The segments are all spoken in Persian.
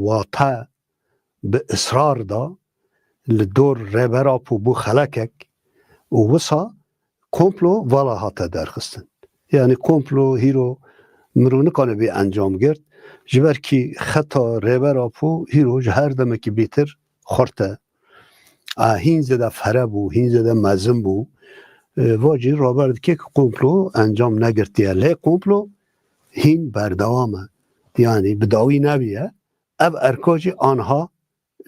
واته به اصرار دا لدور ریبرا پو بو خلکک و وسا کمپلو والا هاته درخستن یعنی کمپلو هیرو مرو نکنه بی انجام گرد جبر کی خطا ریبرا پو هیرو جهر دمه کی بیتر خورته هین زده فره بو هین زده مزم بو واجی رابرد که کمپلو انجام نگرتیه لی کمپلو هین بردوامه یعنی بداوی نبیه اب ارکاجی آنها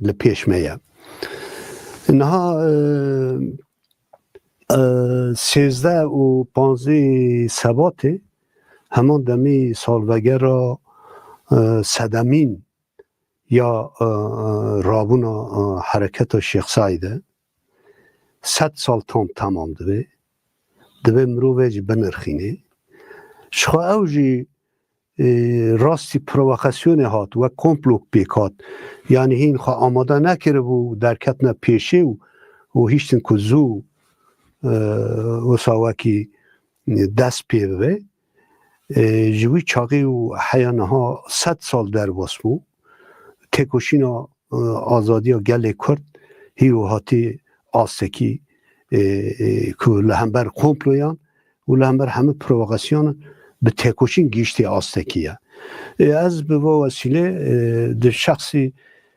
لپیشمه اینها 13 و 15 سباته همان دمی سالوگر را صدمین یا رابونا حرکت شیخ سایده 100 سال تمام دوی مروفه بنرخینه شخوا اوجی راستی پرووکاسیون هات و کمپلو پیکات یعنی هین خواه آماده نکره بو درکت نه پیشه و هیچتن که زو و ساوکی دست پیوه جوی چاقی و حیانه ها 100 سال در واسمو تکوشین آزادی ها گل کرد هیو هاتی آستکی که لهمبر کمپلویان و لهمبر همه پرووکاسیون به تکوشین گیشتی آستکیه از به وسیله در شخصی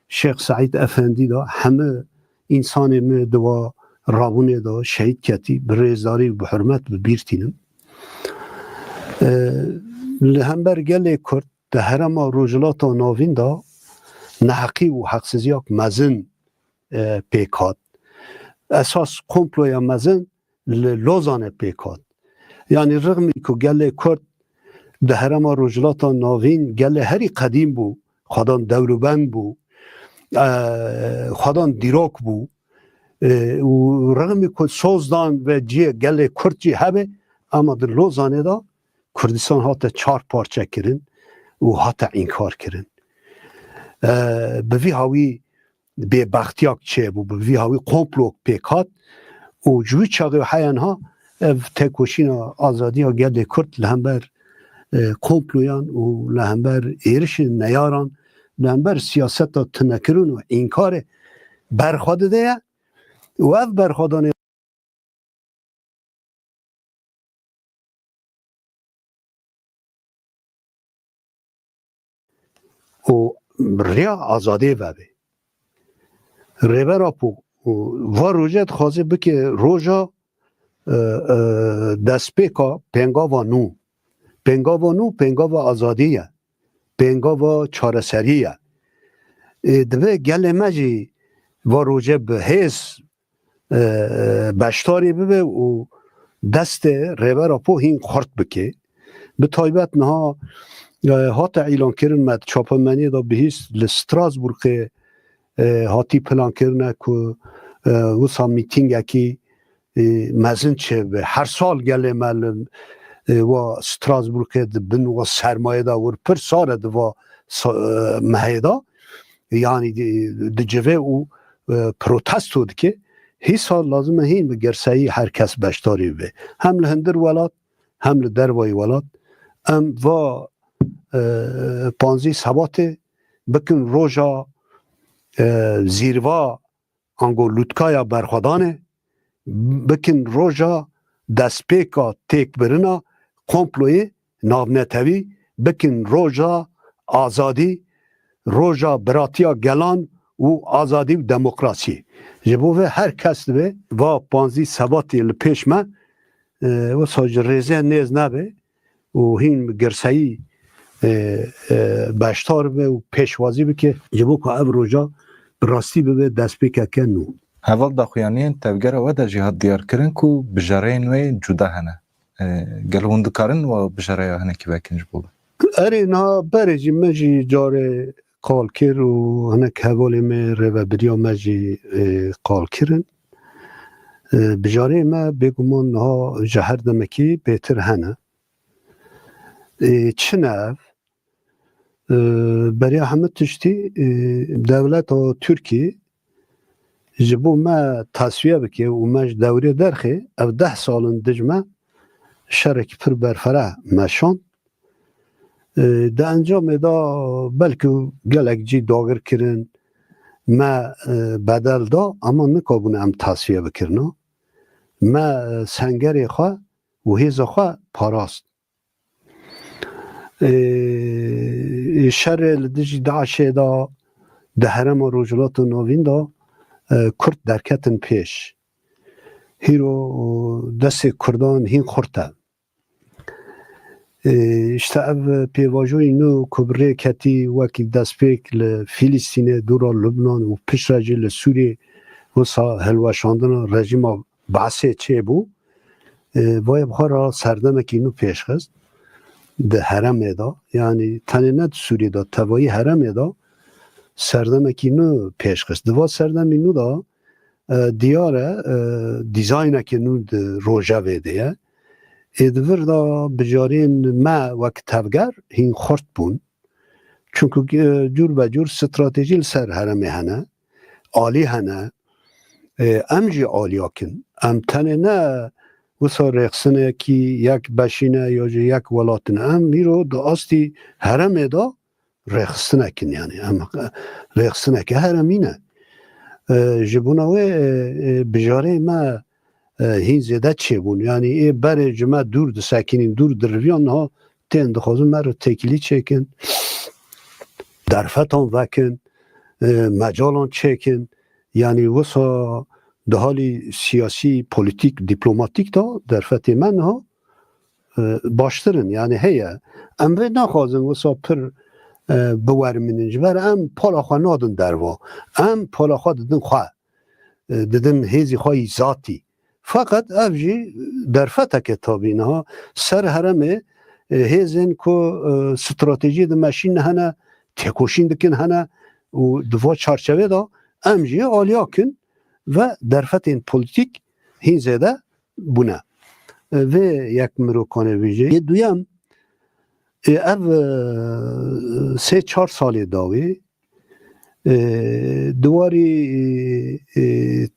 شیخ سعید افندی دا همه انسان می دوا رابونه دا شهید کتی به ریزداری و به حرمت به بیرتینم لهمبر گله کرد ده هرم روجلات و ناوین دا نحقی و حقسیزیاک مزن پیکات اساس کمپلویا مزن لوزان پیکات یعنی رغمی که گله کرد ده هرم روجلات و ناوین گله هری قدیم بو خودان دوروبند بو خودان دیروک بو و رغمی که سوزدان و جی گله کرد جی هبه اما در لوزانه دا کردستان هاته 4 پارچه کرن و هاته انکار کرن به وی هاوی به بختیاک چه بو به وی هاوی کمپلوک پیکات و جوی چاقی و حیان ها تکوشین آزادی ها گله کرد لهمبر کمپلویان و لهمبر ایرش نیاران لهمبر سیاست ها تنکرون و انکار برخواده ده و اف برخوادانه و ریا آزادی وبه ریبر اپو و روجت خوازه بکه روژا دست پیکا پنگا و نو پنگا و آزادیه پنگا و چارسریه دوه گل مجی و روجه به حس بشتاری ببه و دست ریبر اپو هین خورد بکه به طایبت نها هات اعلان کردن مد چاپمنی دا بهیست لستراسبورگ هاتی پلان کردن که وسا میتینگ اکی مزن چه به هر سال گله مل و استراسبورگ بن و سرمایه دا ور پر سال و مهیدا یعنی دجوه او پروتست بود که هی سال لازمه هین به گرسایی هر کس بشتاری به هم لهندر ولاد هم لدروای ولاد ام و 15 سبات بکن روژا زیروا انگو لوتکایا برخودانه بکن روژا دسپیکا تیک برنا کمپلوی ناونتوی بکن روژا آزادی روژا براتیا گلان و آزادی و دموکراسی جبوه هر کس به و 15 سباتی لپیش من و ساج ریزه نیز نبه و هین گرسایی بشتار به و پیشوازی به که جبو که اب روژا براستی به دست پیکه که نو هول دا خویانین تفگر و دا جهاد دیار کرن که بجارین و جدا هنه گل هندکارن و بجاره هنه که بکنج بود اره نا برجی مجی جاره قال کر و هنه که حوالی می رو بریا مجی قال کرن بجاره ما بگمان ها جهر دمکی بهتر هنه چنه برای همه تشتی دولت و ترکی جبو ما تصویه بکه و ماش دوری درخه او 10 سالن دجمه شرک پر برفره مشان ده انجام دا بلکه گلک جی داگر کرن ما بدل دا اما نکابون ام تصفیه بکرنا ما سنگر خواه و هیز خواه پاراست شر لدجی داعشه دا ده هرم و روجلات و نوین دا کرد درکتن پیش هیرو دست کردان هین خورده işte ev pêvajoyê nû ku bi rê ketî wekî destpêk li Fîlîstînê dûra Lubnan û piştre jî li Sûriyê wisa hilweşandina rejîma Besê çêbû vayê bixwara serdemekî nû pêşxist di heremê da yanî tenê ne di Sûriyê da tevayî heremê da serdemekî nû pêşxist di va serdemê nû da diyar e dîzaynekê nû di rojevê de ye ادور دا بجارین ما وقت تفگر هین خورد بون چونکه جور به جور استراتژی سر هرمه هنه عالی هنه ام جی عالی اکن ام تنه نه وسا رقصنه کی یک بشینه یا یک ولاتن ام میرو دا آستی هرمه دا رقصنه کن یعنی ام رقصنه که هرمینه جبوناوه بجاره ما هین زیده چه بون یعنی ای بر جمع دور ده ساکنین دور درویان ها تین دخوازم مرا تکلی چکن درفتان وکن مجالان چکن یعنی وسا ده حالی سیاسی پولیتیک دیپلوماتیک دا درفت من ها باشترن یعنی هیه امره نخوازم وسا پر بورمیننج بر ام پالا خواه نادن دروا ام پالا خواه ددن خواه ددن هیزی خواهی ذاتی فقط افجی در فتح کتابین ها سر هرمه هیزن که استراتژی ده ماشین هنه تکوشین دکن هنه و دوا چارچوه دا امجی آلیا کن و در فتح این پولیتیک هین زیده بونه و یک مروکانه ویژه دویم او 3-4 سال داوی دواری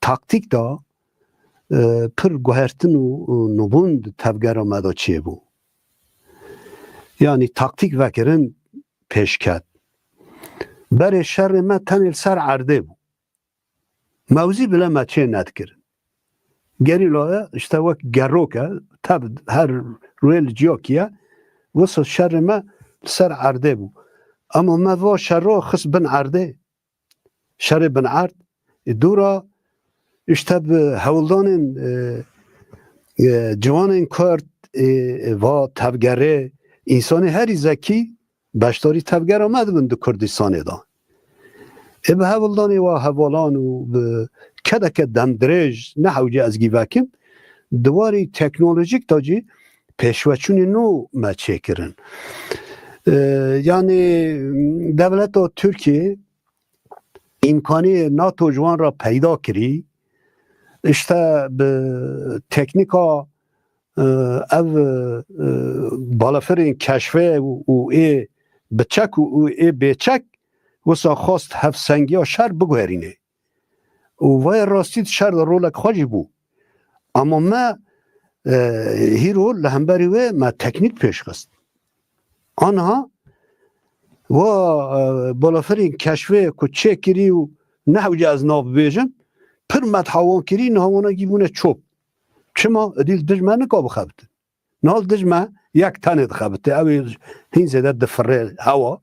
تاکتیک دا پر گوهرتن و نبوند تفگر آمده چیه بو یعنی تاکتیک وکرن پیش کرد برای شر ما تنیل سر عرده بو موزی بلا ما چه ند کرن گری لایه اشتا وک گرو که تب هر رویل جیا کیه وصل شر ما سر عرده بو اما ما وا شر رو خس بن عرده شر بن عرد دورا işte hevuldanın civanın Kurd ve tevgere insanı her zeki baştari tevger آمد بند کردستان دا به هولدانی و هولان و کده که دمدرج نه حوجه از گیوکیم دواری تکنولوژیک تاجی پیشوچونی نو ما چکرن یعنی دولت ترکیه امکانی ناتو جوان را پیدا کری işte teknika ev balaferin keşfe u e bıçak u e beçak وسا خواست هف سنگی ها شر بگوهرینه و وای راستید شر در رولک خواجی بو اما ما هیرو لهمبری و ما تکنیک پیش خست آنها و بلافرین کشفه که چه کری و نحوجه از ناف بیجن پر مدحوان کری نهوانا گیبونه چوب چما دیل دجمه نکا بخبته نهال دجمه یک تنه دخبته او هین زیده دفره هوا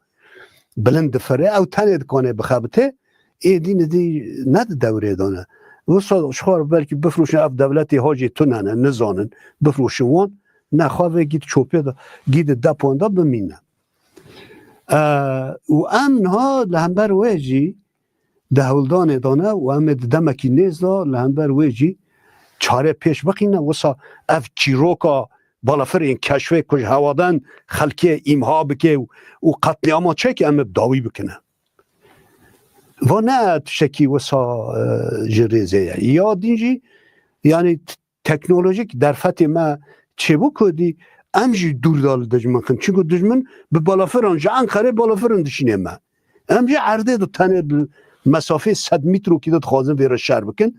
بلند دفره او تنه دکانه بخبته ای دین دی ند دوره دانه وصل شخوار بلکه بفروشن اف دولتی حاجی توننه نزانن بفروشوان نخواه گید چوپه دا گید دپانده بمینه و امنها لهمبر ویجی دهولدان دانه و امد دمکی نیز دا لهمبر ویجی چاره پیش بقینه وصا اف چیروکا بالافر این کشفه کج هوادن خلکی ایمها بکه و قتلیاما چه که امد داوی بکنه و نه تشکی وصا جریزه یا دینجی یعنی تکنولوژیک در فتح ما چه بو کدی امجی دور دال دجمن کن چون دجمن به بالافران جا انقره بالافران دشینه ما امجی عرضه دو تنه مسافه 100 متر رو که داد خوازم ویره شهر بکن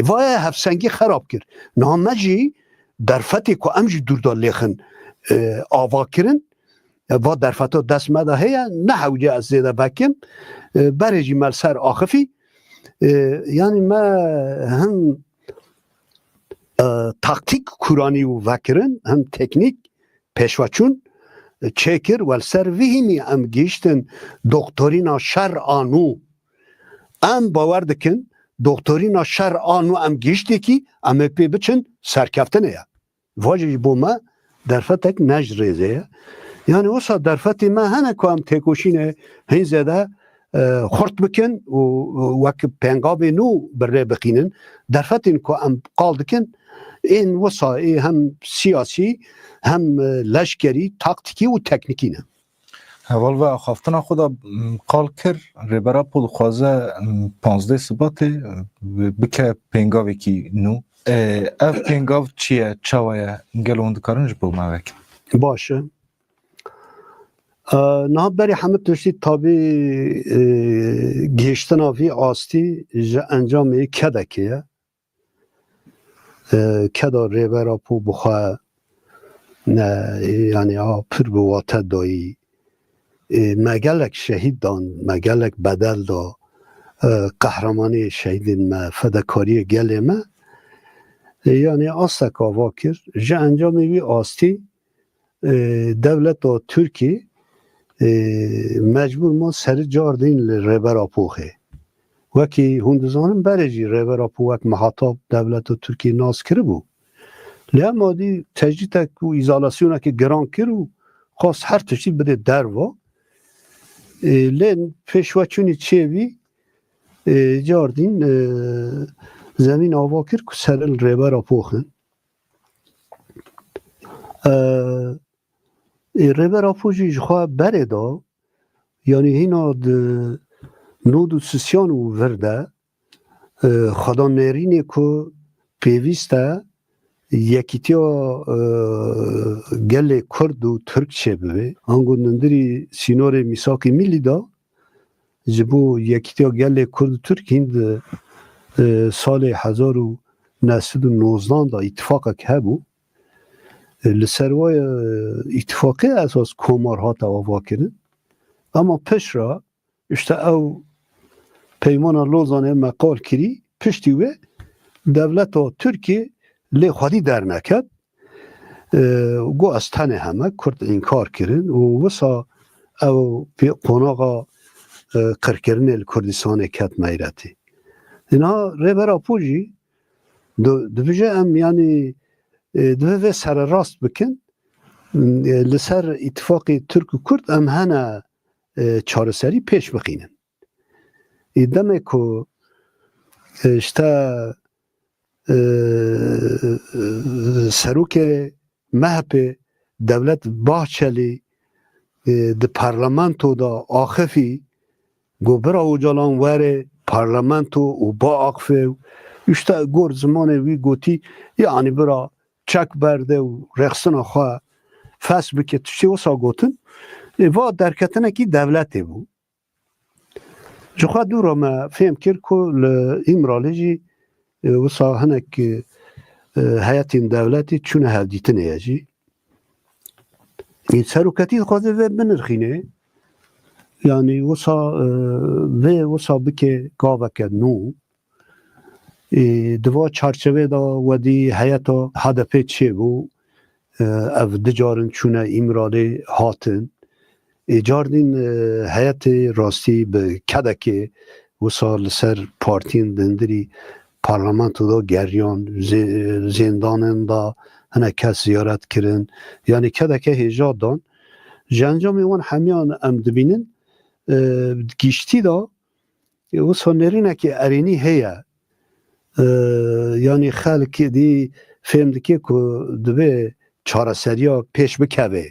وای هفسنگی خراب کرد نامجی در فتح که امجی دور دال لیخن آوا کرن و درفتا دست مده هیا نه حوجه از زیده بکم برجی مال سر آخفی یعنی ما هم تاکتیک کورانی و وکرن هم تکنیک پیشوچون چکر ول سر ویمی ام گیشتن دکترینا شر آنو ام باور دکن دکترینا شر آنو ام گیشتی کی ام پی بچن سرکفتنه یا واجی بو ما درفتک نجریزه یعنی اوسا درفتی ما هنه که ام تکوشینه هین زده خورت بکن و وک پنگاب نو بره بخینن درفتین که ام قال دکن این وسایل هم سیاسی هم لشکری تاکتیکی و تکنیکی نه اول و خوافتنا خدا قال کر ربرا پول خوازه 15 سبات بکه پنگاوی کی نو اف پنگاو چیه چاویه گلوند کارنج بو موک باشه نه بری همه تشتی تابی گیشتنا وی آستی انجام کدکیه کدا ربرا پو بخواه یعنی پر بواته دایی مگلک شهید دان مگلک بدل دا قهرمانی شهیدین ما فدکاری گل ما یعنی آستک آوا کر جه انجامی وی آستی دولت و ترکی مجبور ما سر جاردین ربرا پوخه وکی هندوزانم برجی ربرا پو وک محاطاب دولت و ترکی ناس کرده بو لیا مادی تجدیدک و ایزالاسیونه که گران کرو خواست هر تشتی بده در و لین پیشوچونی چیوی جاردین زمین آوا کرد که سر ربرا پوخن ربرا پوشی جخواه بره دا یعنی هینا نود و سسیان و ورده خدا نرینه که پیوسته یکیتیا گل کرد و ترک چه بوه آنگو نندری سینور میساقی میلی دا جبو یکیتیا گل کرد و ترک هند سال 1919 دا اتفاق که بو لسروای اتفاقی اساس کمارها تواوا کرن اما پش را اشتا او پیمان لوزانه مقال کری پشتی و دولت ترکی لی خودی در نکد گو از تنه همه کرد انکار کرن و وسا او قناغا قرکرن الکردستان کت میرتی اینا ربرا پوجی دو بجه ام یعنی دو سر راست بکن لسر اتفاق ترک و کرد ام هنه چارسری پیش بخینن ایدمه که اشتا سروک محب دولت باچلی ده پارلمانتو دا آخفی گو برا او جالان وره پارلمانتو و با آخفه اشتا گور زمان وی گوتی یعنی برا چک برده و رخصنا خواه فس بکت تشتی وسا گوتن و درکتنه کی دولته بو جخوا دورا ما فهم کرد که امرالی جی وسا هنک حیاتین دولتی چون هلدیتنه یجی این سروکتی خواه و بنرخینه یعنی وسا بکه گاوه که نو دوا چارچوه دا ودی حیاتا هدفه چه بو او دجارن چونه امرالی هاتن جاردین حیات راستی به کدک وسال سر پارتین دندری پارلمانتو دا گریان زندانن دا هنه کس زیارت کرن یعنی کدک هجاد دان جنجا میوان همیان ام دبینن گیشتی دا وسال نرینه که ارینی هیا یعنی خلق دی فهم دکی که دوه چارسریا پیش بکوه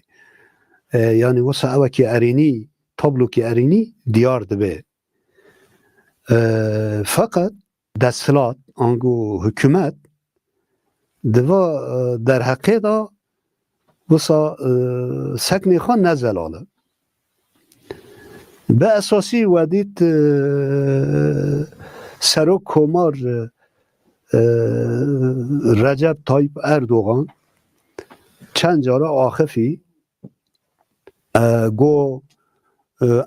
یعنی واسه اوه که ارینی تابلو که ارینی دیار دبه فقط دستلات آنگو حکومت دوا در حقیقه دا واسه سکنی خان نزلاله به اساسی ودید سرو کمار رجب طایب اردوغان چند جاره آخفی گو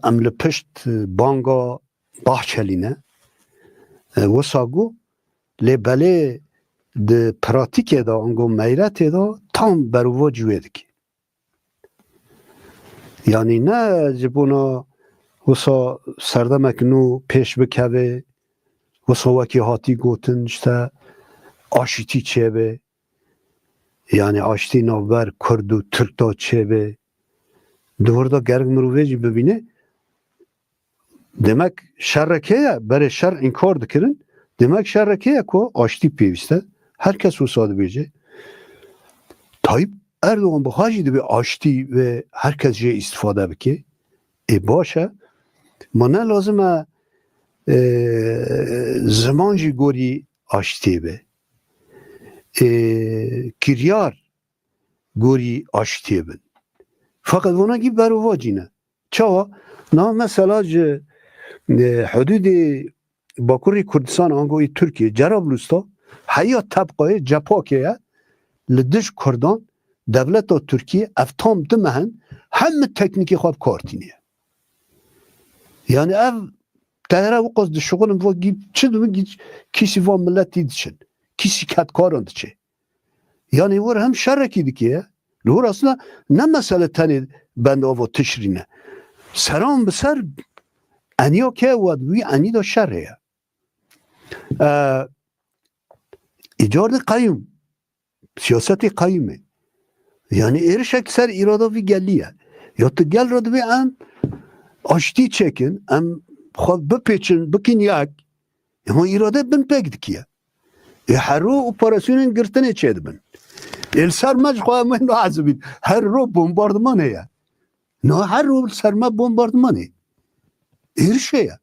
ام لپشت بانگا باحچلینه وسا گو لبله د پراتیکه دا انگو میرته دا تام بروا جوید کی یعنی نه جبونا وسا سردمک نو پیش بکوه وسا وکی هاتی گوتن جتا آشتی چه به یعنی آشتی نوبر کرد و ترک دا چه به دوردا گرگ مرویجی ببینه demek şerrekeye bere şer inkar dikirin demek şerrekeye ko açtı peviste herkes usadı bece Tayyip Erdoğan bu hacı bir açtı ve herkes je istifade biki başa mana lazım zamanci gori açtı be kiryar gori açtı be fakat ona gibi beruvacine çava na mesela حدود باکوری کردستان آنگوی ترکیه جرابلستا حیا طبقه جپاکه لدش کردان دولت ترکیه افتام دمهن همه تکنیکی خواب کارتینیه yani ev tehre o kız dışıkılın bu çi kisi va milleti için kisi katkaran diye yani var hem şerreki diye lor aslında ne mesele tane ben o tişrine seram beser انیا که وی انی دا شره ایجاد قیم سیاست قیمه یعنی ایرشک سر ایرادا وی گلیه یا تو گل را دوی ام آشتی چکن ام خواه بپیچن بکن یک اما ایراده بن پک دکیه هر رو اپراسیون گرتنه چه دبن سر مج خواه من رو عزبید هر رو بومباردمانه یا نه هر رو سرما بومباردمانه ایرشیه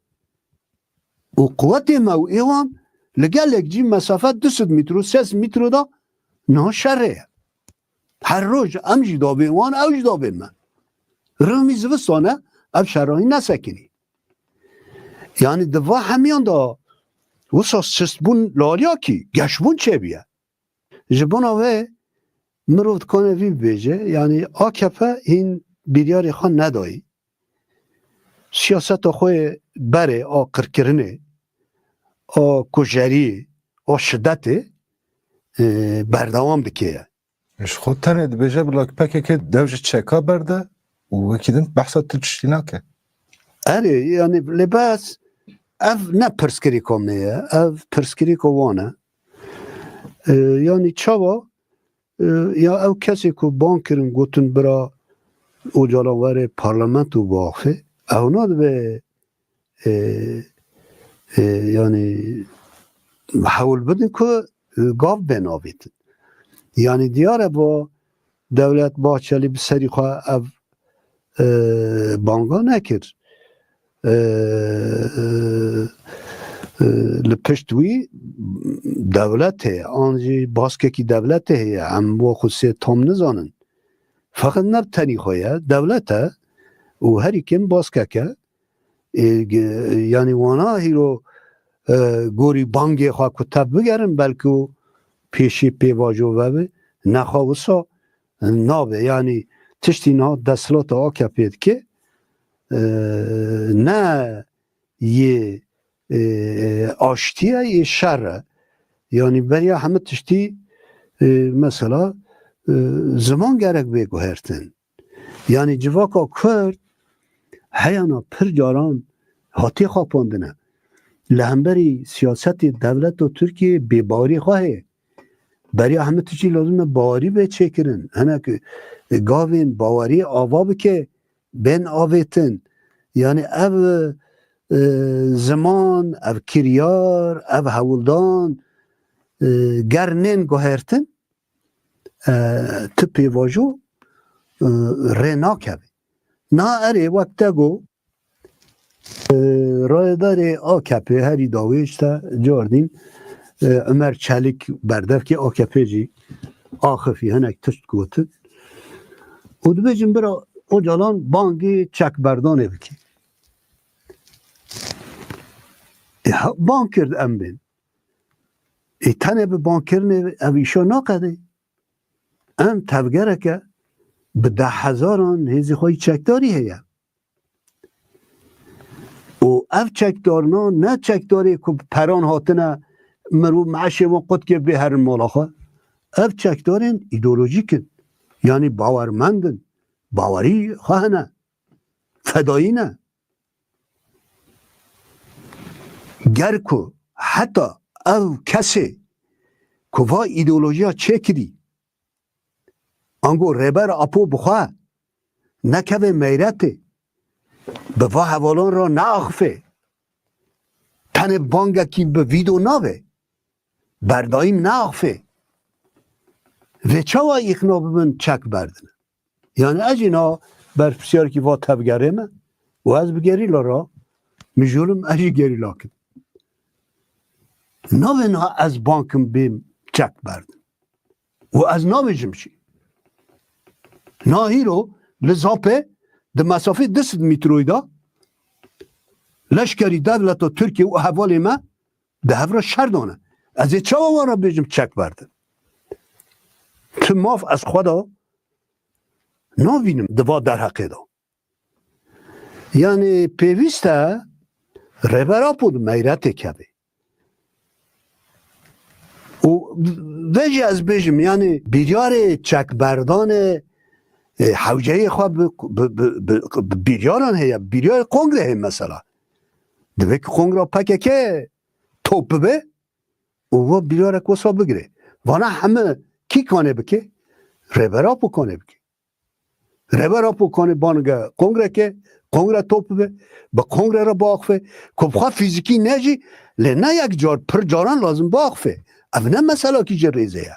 و قوت ما و ایوان لگلک جی مسافت 200 متر 300 متر دا نه شره هر روز امجی دا بیوان اوج دا بین من رمی زوستانه اب شرایی نسکنی یعنی دوا همیان دا وسا سستبون لالیا کی گشبون چه بیه جبون آوه مروفت کنه وی بیجه یعنی آکپه این بیریاری خان ندایی سیاست خوی بره آ قرکرنه آ کجری آ شدت بردوام دکیه اش خود تنه دبیجه بلاک پکه که دوج چکا برده و وکیدن بحثا تلشتینا که اره یعنی لباس اف نه پرسکری کامنه اف پرسکری کوانه یعنی چاوا یا او کسی که بانکرن گوتن برا او جالانوار پارلمنتو باخه اوناد به yani حول بدن که گاو بنابید yani دیاره با دولت باچلی بسری خواه او بانگا نکر لپشتوی دولت هی آنجی باسکه کی دولت هی هم با خودسی تام نزانن فقط نب تنی خواه دولت هی و هری کم باسکه که yani وانا هیرو گوری بانگی خواه کتب بگرن بلکه پیشی پیواجو و نخواهوسا نابه یعنی تشتی نا دستلات آکه پید که نه یه آشتیه یه شره یعنی برای همه تشتی مثلا زمان گرک بگو هرتن یعنی جواکا کرد هیانا پر جاران هاتی خواپاندنه لهمبری سیاست دولت و ترکیه بیباری خواهی برای همه تشتی لازمه باوری به چه کرن هنه که گاوین باوری آوا بکه بین آویتن یعنی او زمان او کریار او هولدان گرنین گوهرتن تپی واجو رینا کبی نا اری وقتا گو رایدار AKP هری داویشتا جاردین Ömer Çelik berdef ki AKP'ci Akıfi henek tışt gotin o dibecim bira o calan banki çek berdan ev ki banker embin tane bir bankerin ev işe nakade em tevgereke به 10,000 هزی خواهی چکداری هیا و اف چکدارنا نه چکداری که پران هاتنه مرو معشه و قد که به هر مالاخه اف چکدارن ایدولوژیکن یعنی باورمندن باوری خواهنه فدایی نه گرکو حتی او کسی که وا ایدولوژی ها چه کری انگو ربر اپو بخواه نکوه میرته به وا حوالان را ناخفه تن بانگه کی به ویدو ناوه برداییم ناخفه و چه وا اقنا ببین چک بردن یعنی اجینا بر بسیار که وا تبگره من و از بگری لارا میجولم اجی گری لاکن ناوه نا از بانکم بیم چک بردن و از ناوه چی نا هیرو لزاپه ده مسافه 10 متروی دا لشکری دولت و ترکیه و حوالی ما ده هفره شردانه از چه وارا بیجم چک بردن تو ماف از خدا نابینم دوا در حقه دا یعنی پیوسته ربرا پود میرت کبه و وجه از بیجم یعنی بیریار چک بردان حوجه خواه بیریاران هیا بیریار کنگره هم مثلا دوه که کنگره پکه که توپ به او بیریار کسا بگیره وانا همه کی کانه بکه ربرا پو کانه بکه ربرا پو کانه بانگه کنگره که کنگره توپ به با کنگره را باخفه کب خواه فیزیکی نجی نه یک جار پر جاران لازم باخفه او نه مثلا کی جر ریزه یا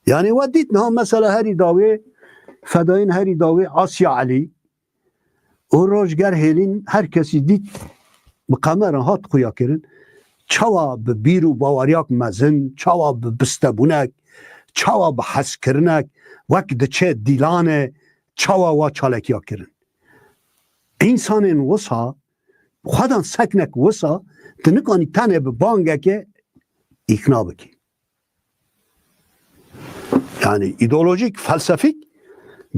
یعنی و دید نه مثلا هری داوه فداین هری داوی آسیا علی او روزگر هلین هر کسی دید مقامر هات خویا کرن چوا به بیرو باوریاک مزن چوا به بستبونک چوا به حس کرنک وقت ده چه دیلانه چوا و چالکیا کرن انسان این وسا خودان سکنک وسا تنکانی تنه به بانگه که اقنا بکی یعنی ایدولوژیک فلسفیک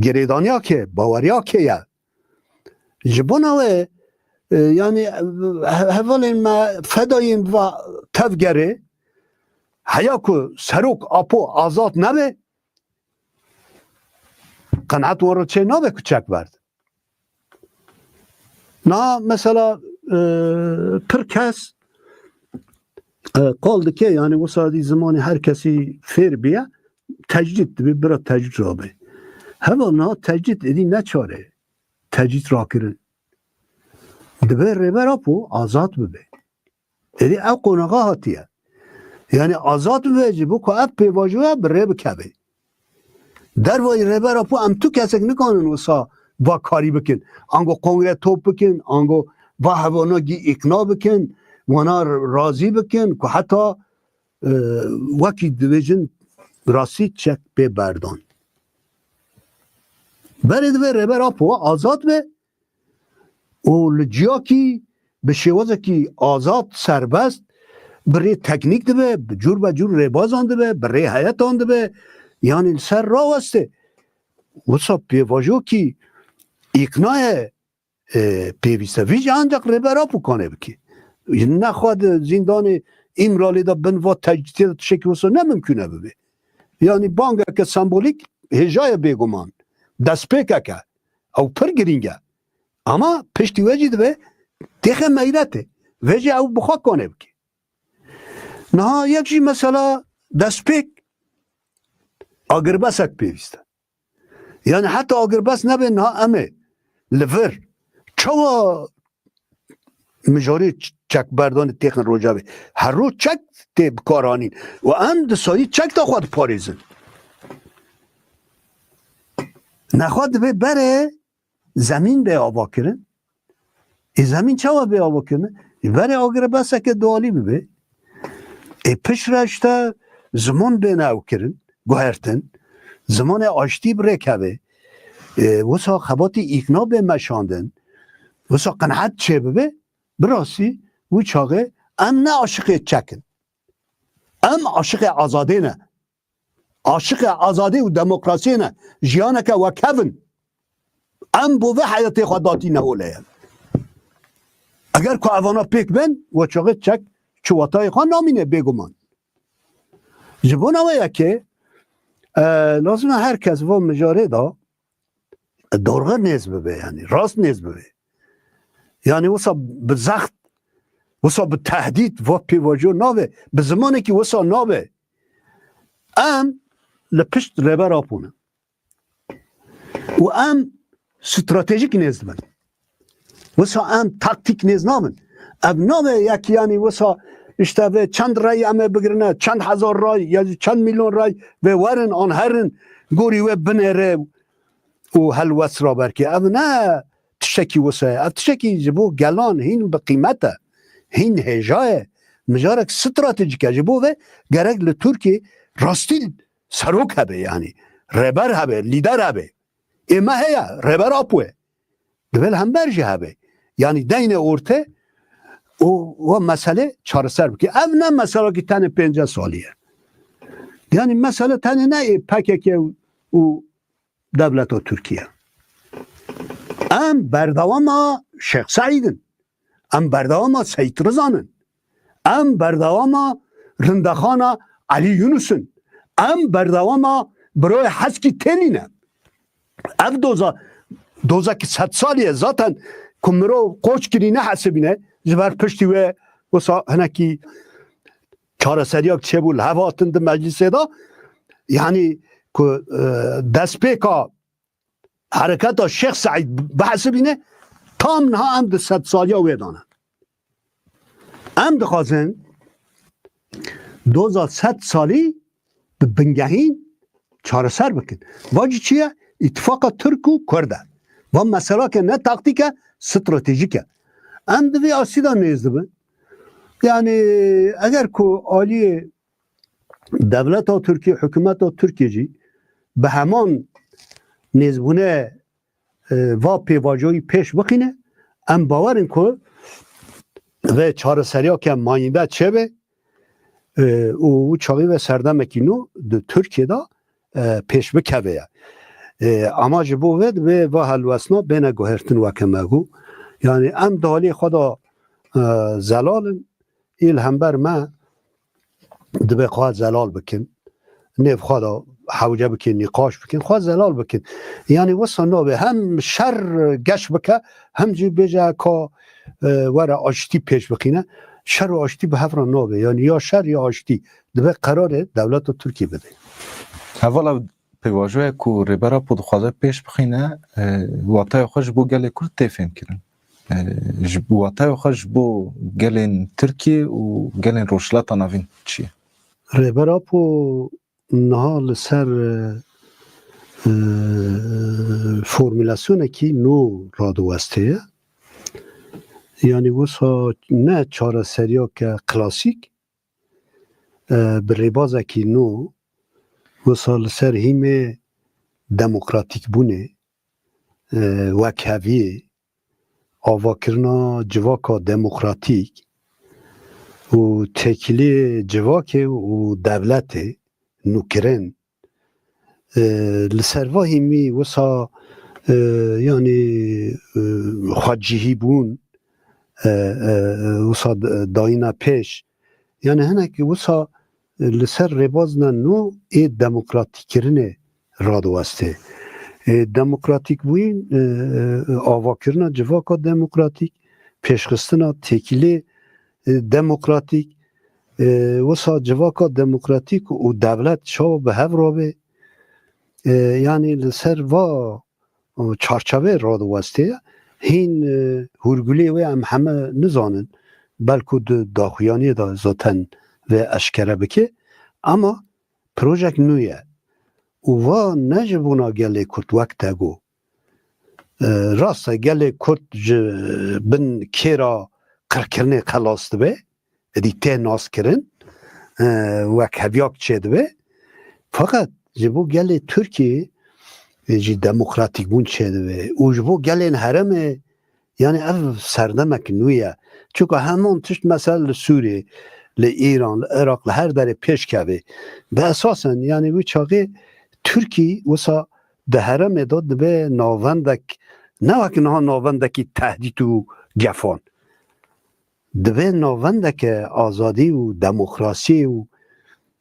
گریدانیا که باوریا که یا جبوناوه یعنی هفالین ما فداییم و تفگره حیا که سروک اپو آزاد نبه قناعت ورد چه نبه که چک برد نه مثلا پر کس قال دکه یعنی وسادی زمانی هر کسی فیر بیه تجدید بی برا تجدید را به هوا نه تجدید ادی نچاره تجدید را کرن دبه ربر اپو آزاد ببه ادی او قناقه هاتیه یعنی آزاد ببه جبو که اپ پیواجوه بره بکبه در وای ربر اپو ام تو کسک نکنن وسا با کاری بکن انگو کنگره توپ بکن انگو با هوانا گی اقنا بکن وانا راضی بکن که حتی وکی دویجن راستی چک به بردان برید به ربر اپو آزاد به و لجیا کی به شوازه کی آزاد سربست برای تکنیک ده به جور به جور رباز آنده به برای حیات آنده به یعنی سر را وسته وسا پیواجو کی اقناع پیوسته ویج انجاق ربر اپو کنه بکی نخواد زندان امرالی دا بنوا تجدید شکل وسا نممکنه ببه یعنی بانگه که سمبولیک هجای بیگمان دست پیکه که او پر گرینگه اما پشتی وجه ده دیخه میرته وجه او بخوا کنه بکی نه یک جی مثلا دست پیک آگربسک پیوسته یعنی حتی آگربس نبه نه امه لفر چوا مجاری چک بردان تیخن روجا بی هر رو چک تیب کارانین و ام دسایی چک تا خود پاریزن نخواد به بره زمین به آبا کرن ای زمین چوا به آبا کرن بره آگر بسه که دوالی ببه ای پش رشته زمان به نو کرن گوهرتن زمان آشتی بره که وسا خباتی اقنا به مشاندن وسا قناعت چه ببه براسی و چاقه ام نه عاشق چکن ام عاشق آزاده نه عاشق آزادی و دموکراسی نه جیانه که و کون ام بو به حیات خوداتی نهوله اگر که اوانا پیک بن و چاقه چک چواتای خواه نامینه بگمان جبون اوه که لازمه هر کس و مجاره دا دورغه نیز ببه یعنی راست نیز ببه یعنی وصا بزخت وصا بتهدید و پیواجو ناوه به زمانی که وصا ناوه ام لپشت ربر آپونه و ام استراتژیک نیز بن وصا ام تاکتیک نیز نامن اب ناوه یکی یعنی وصا اشتبه چند رای امه بگرنه چند هزار رای یا چند میلیون رای و ورن آن هرن گوری و بنره و هلوس را برکی اب نه تشکی وسه اب تشکی جبو گلان هین به قیمته هین هجای مجارک استراتژیکه جبو و گرک لترکی راستی سروک هبه یعنی ربر هبه لیدر هبه اما هیا ربر آپوه دول هم برجه هبه یعنی دین ارته و مسئله چاره سر بکی او نه مسئله که تن 50 سالیه یعنی مسئله تن نه پکه و دولت و ترکیه ام بردوام شیخ سعیدن ام بردوام سید رزانن ام بردوام رندخان علی یونسن ام بردوام برای حسکی تلینه او دوزا که 100 سالیه ذاتن کمرو قوچ کرینه حسبینه جبر پشتی و وسا هنکی چاره سریاک چه بول هوا تند مجلس دا یعنی که دست پیکا حرکت شیخ سعید بحث بینه تام نه هم ده 100 سالیا ویدانه هم دخوازن 2100 سالی به بنگهین چاره سر بکن واجی چیه؟ اتفاق ترک و کرده و مسئله که نه تاکتیکه استراتژیکه ام دوی آسیدا نیزده بن یعنی اگر که آلی دولت ها ترکیه حکومت ها ترکیه جی به همان نیزبونه و پیواجوی پیش بخینه ام باورین که و چاره سریا که مانیده چه به او چاقی و سردم اکینو ده ترکیه دا پیش بکوه اما جبو ود و هلوسنا بین گوهرتن و کمگو یعنی ام دالی خدا زلال ایل همبر ما دبی خواه زلال بکن نیف خدا حوجه بکن نقاش بکن خواه زلال بکن یعنی وصا نابه هم شر گش بکه هم جی بجه که وره آشتی پیش بکینه شر و آشتی به هفران نابه یعنی یا شر یا آشتی دبی قراره دولت و ترکی بده اولا پیواجوه که ریبرا پودخوازه پیش بخینه واتای خوش بو گل کرد تیفیم کرن واتای خوش بو گلین ترکیه و گلین روشلتا نوین چیه؟ ریبرا پو نهال سر فرمولاسیونه که نو رادوسته یعنی وسا نه چاره سریا که کلاسیک بریبازه که نو وصل سر هیم دموکراتیک بونه وکوی آوا کرنا جواکا دموکراتیک و تکیلی جواک و دولت نوکرن لسروا هیمی وصا یعنی خواجهی بون وصا داینا پیش یعنی هنک وصا لسر ربازنا نو ای دموکراتیک کرنه رادوسته دموکراتیک بوین آوا کرنا جواکا دموکراتیک پیشخستنا تکیلی دموکراتیک وسا جواکا دموکراتیک و دولت شو به هف رابه یعنی لسر و چارچوه رادوسته هین هرگولی و هم همه نزانن بلکه داخویانی دا زاتن و اشکره بکه اما پروژک نویه و نجبونا گله کرد وقت گو راست گله کرد بن کیرا قرکرنه خلاص به ادی ته ناس کرن و کبیاک چید به فقط جبو گله ترکیه جی دموکراتیک بون چید به و جبو گله هرمه یعنی اف سردمک نویه چون همون تشت مثلا سوریه لإيران لعراق لهر در پیش کبه به اساسا یعنی وی چاقه ترکی وسا ده هرم داد به ناوندک نه وقت نه ناوندکی تهدید و گفان دبه ناوندک آزادی و دموکراسی و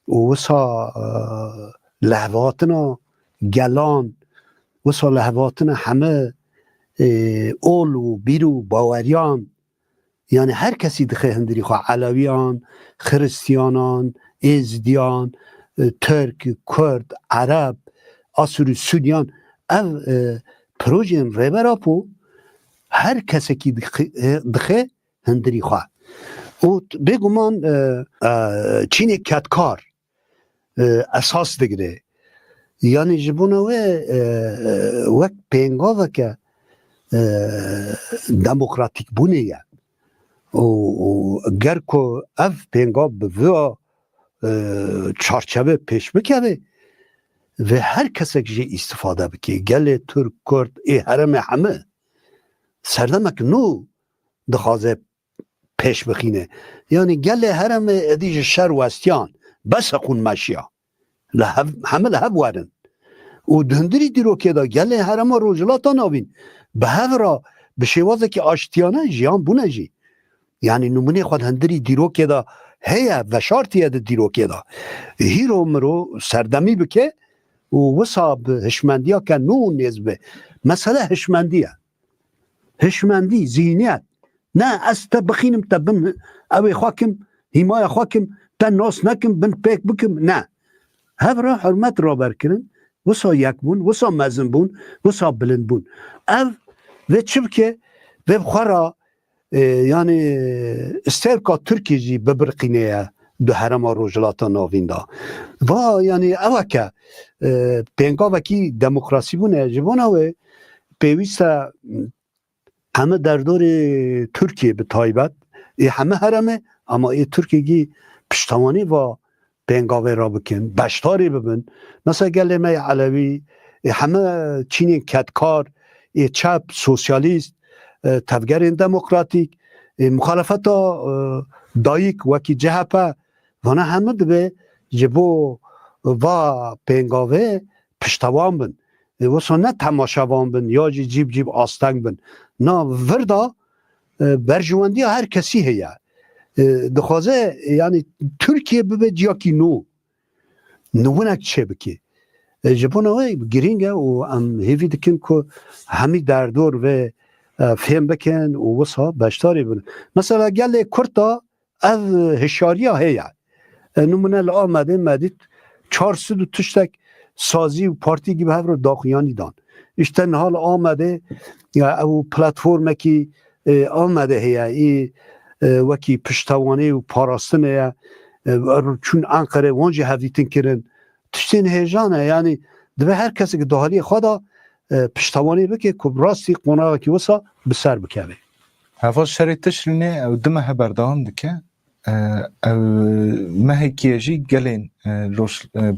وسا لحظاتنا گلان وسا لحظاتنا همه اول و بیر و باوریان یعنی هر کسی دخه هندری خواه علویان خریستیانان ازدیان ترک کرد عرب آسوری سودیان او پروژین ریبراپو هر کسی که دخه هندری خواه و بگو من چین کتکار اساس دگره یعنی جبونه وقت پینگاوه که دموکراتیک بونه یه و گر که اف پینگاو به وی چارچوه پیش بکره و هر کسی که استفاده بکی گل ترک کرد ای حرم همه سردمک نو دخوازه پیش بخینه یعنی گل حرم ادیج شر وستیان بس خون مشیا همه لحب وارن و دهندری دیرو که دا گل حرم روجلاتا نابین به هف را به شوازه که آشتیانه جیان بونه جی یعنی نمونه خود هندری دیرو که دا هیا و شارتیه دا دیرو که دا هیرو مرو سردمی بکه و وصاب هشمندی ها که نو نیز به مسئله هشمندی زینیت نه از تا بخینم تا بم اوی خواکم himayê xwe kim te nas nekim bin pêk bikim ne hev re hurmet raberkirin wisa yekbûn wisa mezin bûn wisa bilind bûn ev vê çi bike vê xwe ra yani istêrka Tirkiyê jî bibirqîneye di herêma Rojhilata Navîn da va yani eveke pêngavekî demokrasî bûne ji bona wê pêwîst e heme derdorê Tirkiye bi taybet ê heme hereme ama ê Tirkiyeyê piştewanî va pêngavê ra bikin beşdarê bibin mesela gelê me Elewî heme Çînên ketkar çep sosyalîst tevgerên demokratîk muxalefeta dayîk wekî CHP vana heme dibe ji bo va pêngavê piştewan bin wisa ne temaşevan bin ya jî cîb asteng bin na vir da berjiwendiya her kesî heye dixwaze yani Tirkiye bibe ciyakî nû nûwinek çêbikê ji bo wê girîng e û em hêvî dikin ku hemî derdor ve fêm bikin û wisa beşdarê bin mesela gelê Kurd da ev hişyariya heye numune li Amedê medît 400 tiştek sazî û partî gibi hev re daxuyanî dan işte nihal Amedê ya ew platformekî Amedê heye î wekî piştewanî û parastinê ye çûn Enqerê wan jî hevdîtin kirin tiştên hêjan e yani dibe her kesekî dihaliyê xwe da piştewanî bike ku rastî qonaqekî wisa bi ser bikeve heva şerê tişrînê ew dime heberdewam dike ew mehekî jî gelên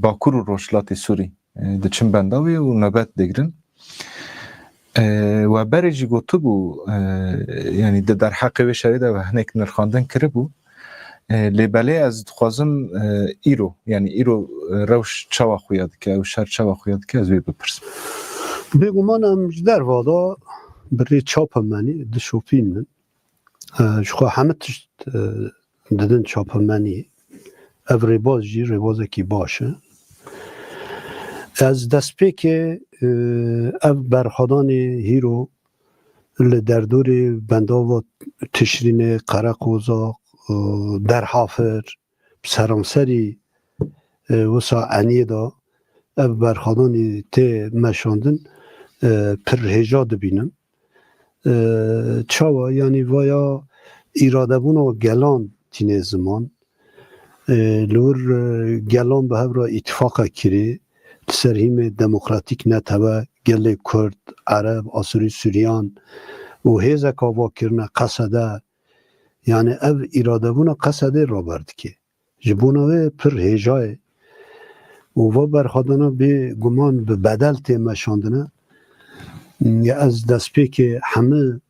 Bakur û Rojhilatê Sûrî diçin bendavê û nöbet digirin و berê jî gotibû yani di derheqê wê şerê de hinek nirxandin kiribû lêbelê ez dixwazim îro yani îro rewş çawa xuya dike ew şer çawa xuya dike ez wê bipirsim bêguman em ji derva da bi rê çapa menî dişopînin ji xwe heme tişt didin çapa menî ev rêbaz jî rêbazekî baş e ez destpêkê ev berxwedanê hîro li derdorê bendava Tişrînê Qereqozaq Derhafir seramserî wisa Eniyê da ev berxwedanê tê meşandin pir hêja dibînim çawa yani vaya îradebûna gelan tînê ziman li wir gelan bi hev re îtîfaqa kirî li ser hîmê demokratîk netebe gelê Kurd Ereb Asûrî Sûriyan û hêzeka vakirine Qesede yani ev îradebûna Qesedê raber dike ji bona wê pir hêja ye û va berxwedana bê guman bi bedel tê meşandine ya ez destpêkê hemû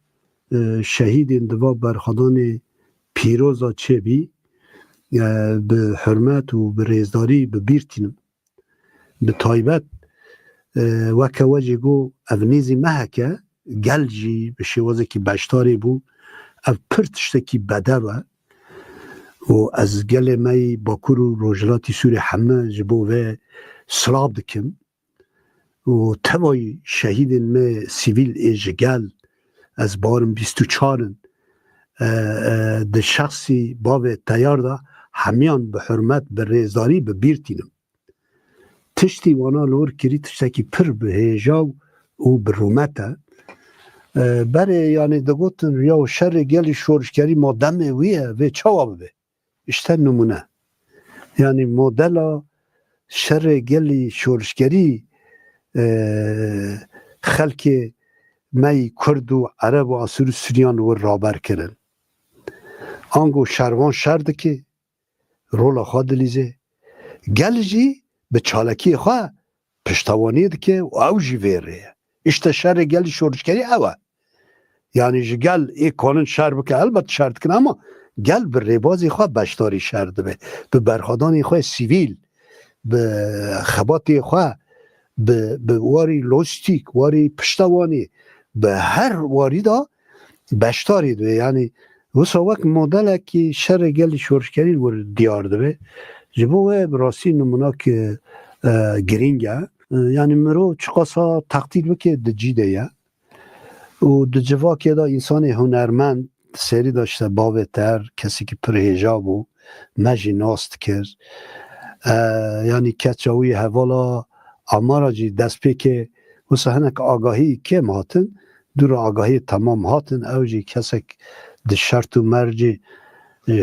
şehîdên di va berxwedanê pîroza çêbî به حرمت و به ریزداری به بیرتینم به تایبت وکه وجه گو او نیزی محکه گل جی به شوازه که بشتاری بو او پرتشته که بده و از گل می باکور و روجلاتی سوری همه جبو و سلاب دکم و توای شهید می سیویل ایج گل از بارم 24 ده شخصی باب تیار ده همیان به حرمت به ریزداری به بیرتینم تشتی وانا لور کری تشتکی پر به هیجاو و به رومته بره یعنی دگوتن یا شر گل شورشگری ما دم ویه و چاوا ببه اشتر نمونه یعنی مدل شر گل شورشگری خلک می کرد و عرب و آسور سوریان و رابر کرن آنگو شروان شرده که رولا خواه دلیزه گل جی به چالکی خواه پشتوانی ده که او جی ویره اشتا شر گل شورشگری اوه یعنی گل ای کانون شر بکه البته شرط کنه اما گل به ریبازی خواه بشتاری شرده به برخادانی خواه سیویل به خباتی خواه به واری لوستیک واری پشتوانی به هر واری دا بشتاری دوه یعنی وسا وقت مدل که شر گل شورشگری ور دیار دوه جبوه براستی نمونه که گرینگه یعنی مرو چقاسا تقدیر بکه ده جیده یه و ده جوا که دا انسان هنرمند سری داشته باب تر کسی که پرهیجاب و مجی ناست کرد یعنی کچاوی حوالا امارا جی دست پی که وسا هنک آگاهی که هاتن دور آگاهی تمام هاتن او جی کسک ده شرط و مرجی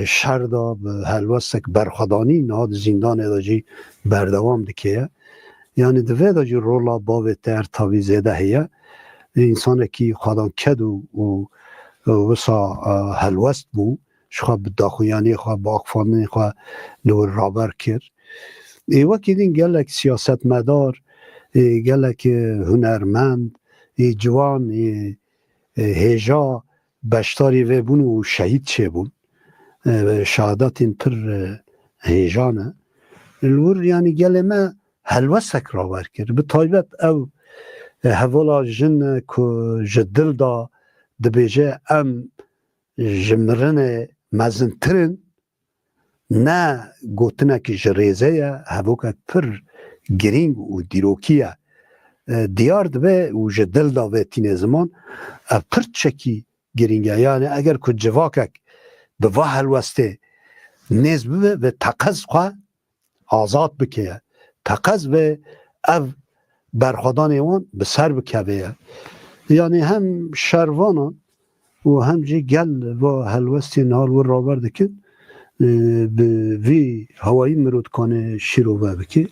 شردا به هلوستک برخدانی نهاد زندان دا جی بردوام دکیه یعنی دوه دا جی رولا باب تر تاوی زیده هیه انسان که خدان کد و وسا هلوست بو شخواه به داخویانی خواه با اقفانانی خواه نور رابر کرد ایوه که دین گلک سیاست مدار گلک هنرمند جوان هیجا بشتاری و بون و شهید چه بون شهادت این پر هیجانه الور یعنی گل ما هلوستک رابر کرد به طایبت او حوالا جن که جدل دا دبیجه ام جمرن مزنترن نه گوتنه که جریزه یا هفوکت پر گرینگ و دیروکیه دیار دبه و جدل دا و تین زمان پر چکی گرینگه یعنی اگر که جواکک به وحل وسته نیز ببه و تقض خواه آزاد بکیه تقض و او برخودان ایوان به سر بکوه یعنی هم شروانان و هم جی گل و حلوستی نال و رابر دکن به وی هوایی مرودکان شیروه بکی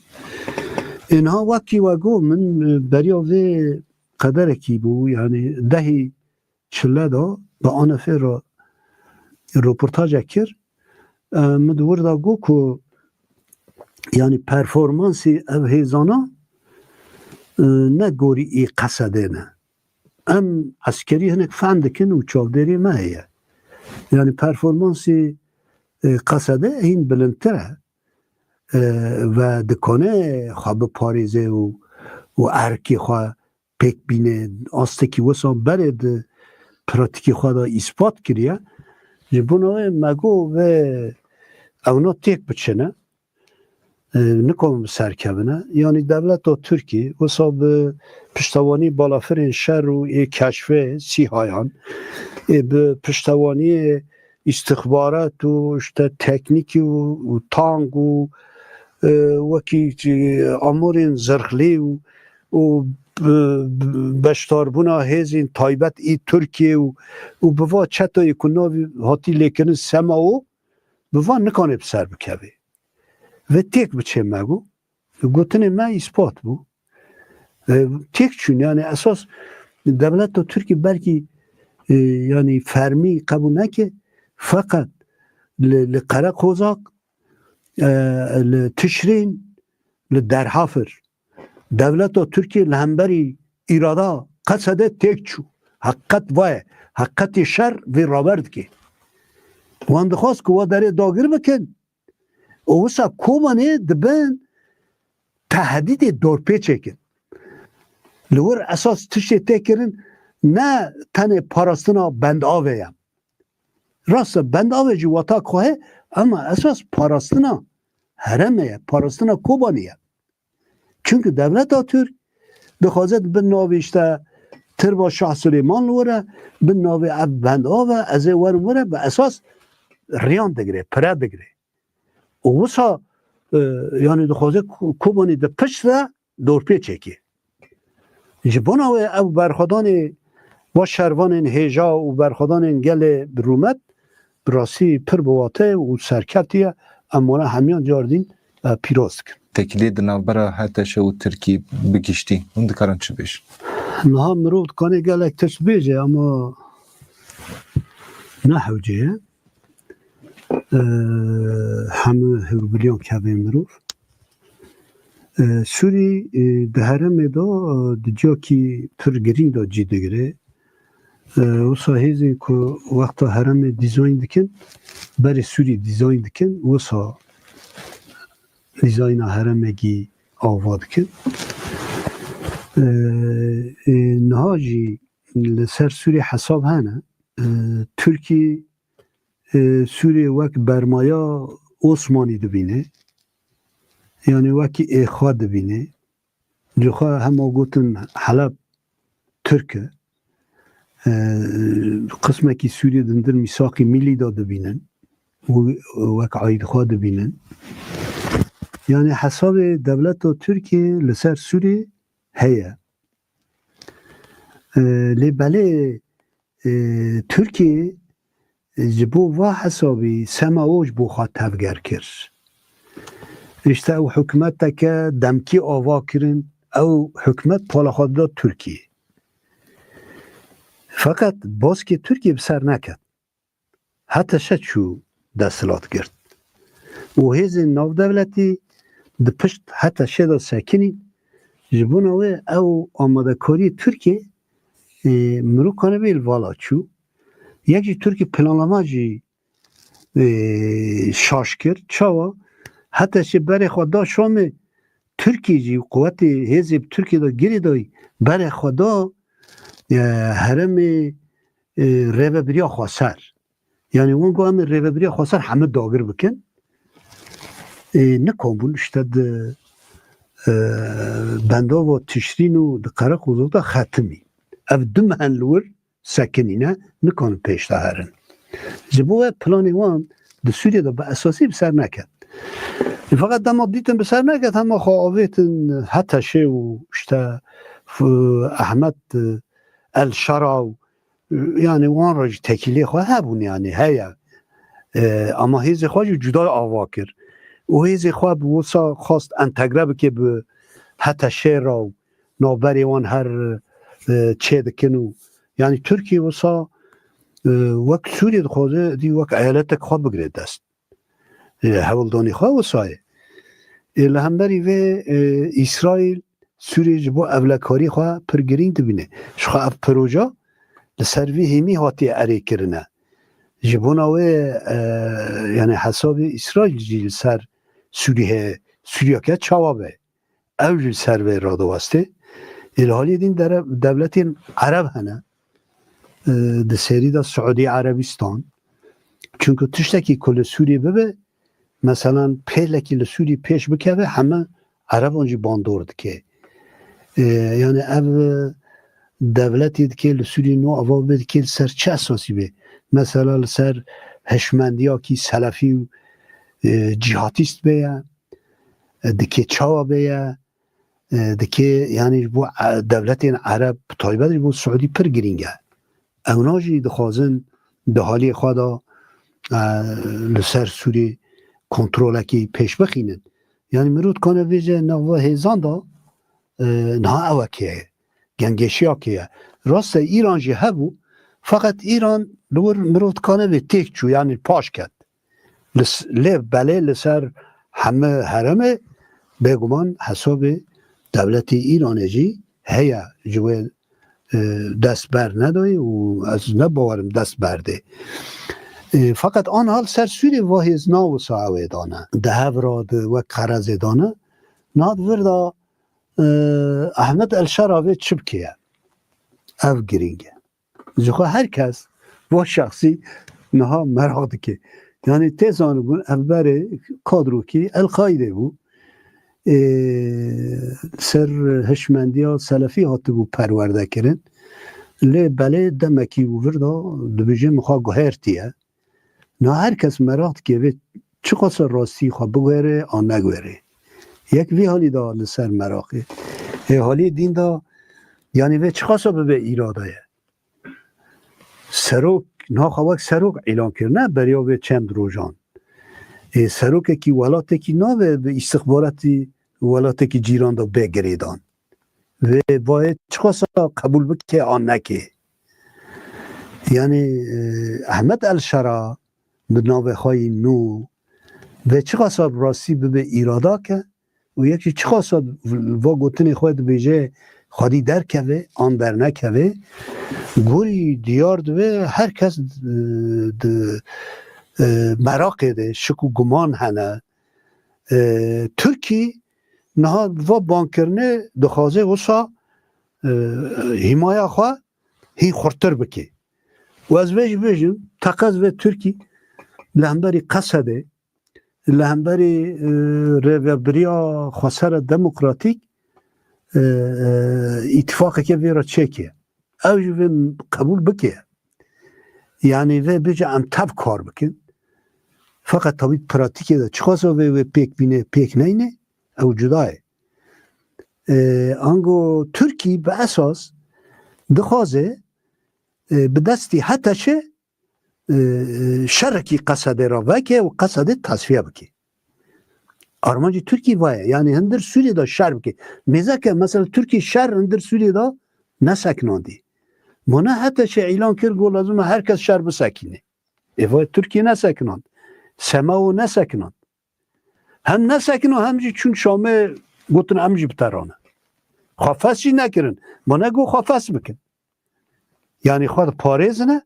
اینها وکی وگو من بریا وی قدر کی بو یعنی دهی چله دا با آنفه را روپورتاج کرد مدور دا گو که یعنی پرفورمانسی او هیزانا نه گوری ای قصده نه ام عسکری هنک فندکن و چاودری مهیه یعنی پرفورمانسی قصده این بلندتره و دکانه خواه پاریزه و ارکی خواه پیک بینه آستکی وسان برد پراتیکی خواه دا اثبات کریه جبونه مگو و اونا تیک بچنه نکن سرکبنه یعنی دولت و ترکی وسا به پشتوانی بالافرین شر و کشفه سیهایان به پشتوانی استخبارات و تکنیکی و تانگ و وکی امورین زرخلی و بشتاربونا هزین تایبت ای ترکیه و بوا چطایی کناوی هاتی لیکنن سما و بوا نکانه بسر بکوه و تیک بچه مگو گوتنه ما اثبات بو تیک چون یعنی اساس دولت و ترکی بلکی یعنی فرمی قبول نکه فقط لقره خوزاق لتشرین لدرحافر دولت و ترکی لهمبری ایرادا قصده تیک چو حقیقت وای حقیقت شر وی رابرد که وان دخواست که وا داره داگر بکن اوسا کومانه دبن تهدید دورپیچه کن لور اساس تشتی تکرین نه تن پاراستنا بند آوه راست بند آوه جی واتا خواه اما اساس پاراستنا هرمه پاراستنا کوبانیه چونکه دولت ترک بخوازد بن ناویشته تر با شاه سلیمان لوره بن ناوی اب بند آوه از وره به اساس ریان دگره پره دگره اوسا یعنی دخوازه کوبانی ده پشت و دورپی چکی جباناوی او برخدان و شروان هیجا و برخدان گل برومت براسی پر بواته و سرکتیه اما همیان جاردین پیروز کن تکیلی دنابرا حتی شو ترکی بگیشتی اون دکارن چه بیش؟ نها مروت کنه گلک تشت بیجه اما نه حوجه همه هروبلیان که به مروف سوری ده هرمه دا دجا کی پر گرین دا جیده گره و ساهیزی که وقتا هرمه دیزاین دکن برای سوری دیزاین دکن و سا دیزاین هرمه گی آواد کن نهاجی لسر سوری حساب هنه ترکی سوری وک برمایا عثمانی دبینه یعنی وکی ایخوا دبینه جوخوا همه گوتن حلب ترکه قسمه کی سوری دندر میساقی میلی دا دبینن وک عاید خوا دبینن یعنی حساب دولت و ترکیه لسر سوری هیه لی بله ترکیه جبو و حسابی سماوش بو خواه تفگر کرد اشته او حکمت که دمکی آوا کرن او حکمت پالا خواد داد ترکیه فقط باز که ترکیه بسر نکد حتی شد شو دستلات کرد و هیز ناو دولتی ده پشت حتی شد سکنی جبوناوه او آماده کاری ترکیه مرو کنه بیل والا چو یکی ترکی پلانلama جی شاش کرد چاوا حتی چه بره خدا شام ترکی جی قوت حزب ترکی دا گیری دای بره خدا هرم ریوه بریا خواستر یعنی اونگو همه ریوه بریا خواستر همه داگر بکن نکن بون اشتد بنده و تشرین و قرق حضور دا ختمی او دم هنلور سکنینه نکن پیش دا هرن جبوه پلانی وان ده سوریه دا به اساسی بسر نکد فقط دما دیتن بسر نکد همه خواهویتن حتی شه و اشتا احمد الشرا یعنی وان راج تکیلی خواه هبون یعنی هیا اما هیز خواه جدا آوا کرد و هیز خواه بوسا خواست انتگره بکه به حتی شه را نابری وان هر چه دکنو یعنی ترکیه وسا وقت سوریه دخوازه دی وقت ایالت خواه بگرید دست حولدانی خواه وسایه لحنبری و اسرائیل سوریه جبو اولکاری خواه پرگرین دبینه شخواه اف پروژه لسروی همی هاتی اری کرنه جبوناوه یعنی حساب اسرائیل جیل سر سوریه که چوابه اوجل سروی را دوسته الحالی دین در دولت عرب هنه ده سری دا سعودی عربستان چونکه تشتکی کل سوریه ببه مثلا پیلکی لسوری پیش بکوه همه عرب آنجی باندورد که یعنی او دولتی که لسوری نو آوا بده که سر چه اساسی به مثلا سر هشمندی ها که سلفی و جهاتیست بیا دکه چاوا بیا دکه یعنی بو دولت عرب طایبه بو سعودی پر گرینگه اوناجی دخوازن ده حالی خوادا لسر سوری کنترل کی پیش بخینن یعنی مرود کنه ویژه نوه هیزان دا نه اوه که گنگشی ها که راست ایران جی هبو فقط ایران لور مرود کنه وی تیک چو یعنی پاش کد بله لسر همه حرمه بگمان حساب دولت ایران جی هیا جوه دست بر ندای و از نباورم دست برده فقط آن حال سر سوری واهز ناو ساوه دانه ده هفراد و قرز دانه ناد وردا احمد الشراوی چپ که او گرینگه جخوا هر کس و شخصی نها مراد که یعنی تیزانو بون اول کادرو که القاعده بود سر هشمندی ها سلفی هاته بود پرورده کرن لی بله دمکی وردا دبیجه مخواه گوهرتیه نه هر کس مراد که چه قصر راستی خواه بگوهره آن نگوهره یک وی حالی دا لسر مراقه حالی دین دا یعنی وی چه قصر به ایراده سروک نه خواهد سروک اعلان کرنه بریا وی چند روزان سروک که ولاته که نه به استخباراتی ولاته که جیران دا بگریدان و باید چه قصر قبول بکه آن نکه یعنی احمد الشرا به ناوه های نو و چه قصد راستی به ایرادا که و یکی چه قصد و گوتنی خواهد بیجه خودی در که آن در نکه گوری دیار دوه هر کس مراقه ده شکو گمان هنه ترکی نه و بانکرنه دخوازه وصا حمایه خواه هی خورتر بکی و از ویش بیجم تقاض و ترکی لهمبری قصده لهمبری ریوبریا خسر دموکراتیک اتفاقی که ویرا چکیه اوش وی قبول بکیه یعنی وی بیجه انتب کار بکن فقط طبیعت پراتیکه ده چخواسا وی پیک بینه پیک نینه او جداه انگو ترکی به اساس دخوازه به دستی حتی شه شرکی قصده را وکه و قصده تصفیه بکی آرمانجی ترکی وایه یعنی هندر سوری دا شر بکی میزه که مثلا ترکی شر هندر سوری دا نسکناندی منه حتی چه اعلان کرد گو لازم هر کس شر بسکنه ایوای ترکی نسکناند سماو نسکناند هم نسکناند همجی چون شامه گوتن همجی بترانه خافس چی نکرن منه گو خافس بکن یعنی خود پاریز نه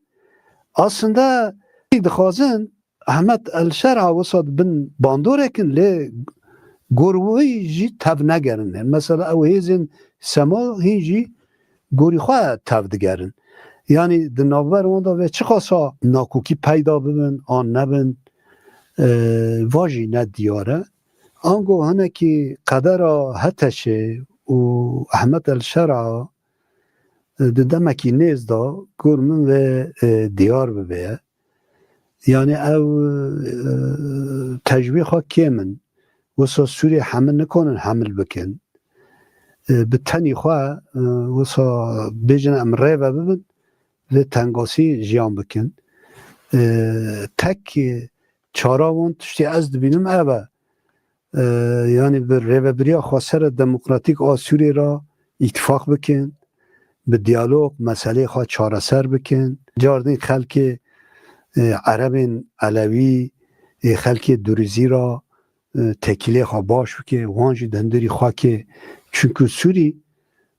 aslında dixwazin Ahmed el-Şer'a wesat bin bandorekin lê gorwî jî tev negerin. Mesela ew hêzên sema hîn jî gorî xwe tev digerin. Yani di navber wan da ve çi xasa nakokî peyda bibin an nebin va jî ne diyar e. Ango hinekî qedera Heteşê û Ahmed el-Şer'a di demekî nêz da gur min ve diyar bibe yani ew tecwî xwe kêmin wisa Sûriyê hemil nikonin hemil bikin bi tenî xwe wisa bêjin em rêve bibin ve tengasî jiyan bikin tek çara wan tiştî ez dibînim ev e yani bi rêveberiya xwesera demokratîk a Sûriyê ra îtifaq bikin به دیالوگ مسئله خواه چاره سر بکن جاردین خلک عرب علوی خلک دریزی را تکیله خواه باش بکن وانجی دندری خواه که چونکه سوری